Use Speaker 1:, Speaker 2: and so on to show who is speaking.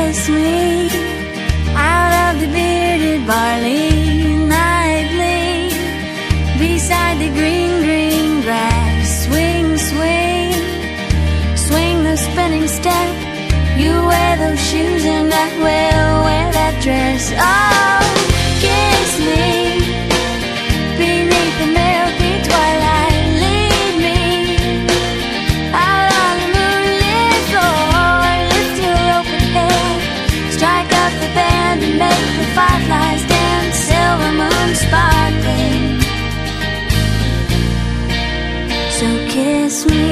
Speaker 1: kiss me out of the bearded barley nightly, beside the green, green grass. Swing, swing, swing the spinning step. You wear those shoes and I will wear that dress. Oh, kiss me beneath the milky twilight. Lead me out on the moonlit floor. Lift your open head, strike up the band and make the fireflies dance. Silver moon sparkling, so kiss me.